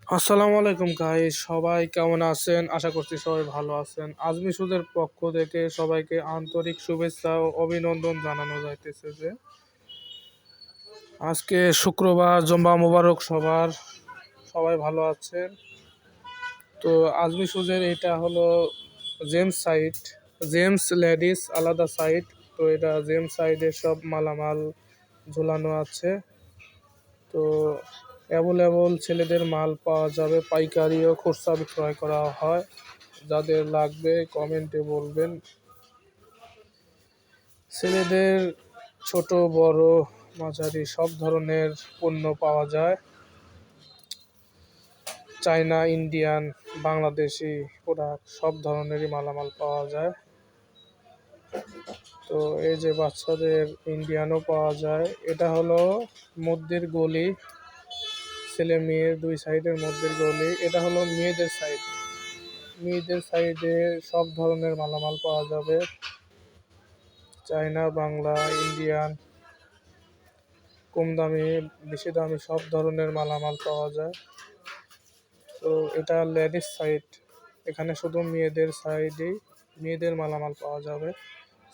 আসসালামু আলাইকুম গাইস, সবাই কেমন আছেন? আশা করছি সবাই ভালো আছেন। আজমি সুদের পক্ষ থেকে সবাইকে আন্তরিক শুভেচ্ছা ও অভিনন্দন জানানো যাইতেছে যে আজকে শুক্রবার, জুম্মা মোবারক সবার, সবাই ভালো আছেন। তো আজমি সুজের এটা হলো জেমস সাইট, জেমস লেডিস আলাদা সাইট। তো এটা জেমস সাইডের সব মালামাল ঝুলানো আছে। তো অ্যাভেলেবল ছেলেদের মাল পাওয়া যাবে, পাইকারি ও খুচরা বিক্রয় করা হয়। যাদের লাগবে কমেন্টে বলবেন। ছেলেদের ছোট বড় মাঝারি সব ধরনের পণ্য পাওয়া যায়। চায়না, ইন্ডিয়ান, বাংলাদেশি প্রোডাক্ট সব ধরনেরই মালামাল পাওয়া যায়। তো এই যে বাচ্চাদের ইন্ডিয়ানও পাওয়া যায়। এটা হলো মধ্যের গলি, ছেলে মেয়ের দুই সাইডের মধ্যের গলি। এটা হলো মেয়েদের সাইড। মেয়েদের সাইডে সব ধরনের মালামাল পাওয়া যাবে। চায়না, বাংলা, ইন্ডিয়ান, কম দামি, বেশি দামি সব ধরনের মালামাল পাওয়া যায়। তো এটা লেডিস সাইড, এখানে শুধু মেয়েদের সাইডেই মেয়েদের মালামাল পাওয়া যাবে।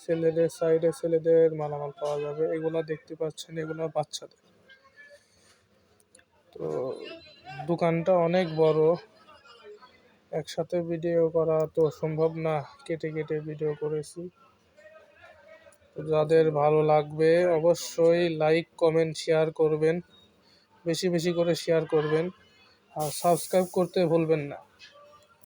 ছেলেদের সাইডে ছেলেদের মালামাল পাওয়া যাবে। এগুলা দেখতে পাচ্ছেন, এগুলা বাচ্চাদের। তো দোকানটা অনেক বড়, একসাথে ভিডিও করা তো সম্ভব না, কেটে কেটে ভিডিও করেছি। যাদের ভালো লাগবে অবশ্যই লাইক, কমেন্ট, শেয়ার করবেন, বেশি বেশি করে শেয়ার করবেন, আর সাবস্ক্রাইব করতে ভুলবেন না।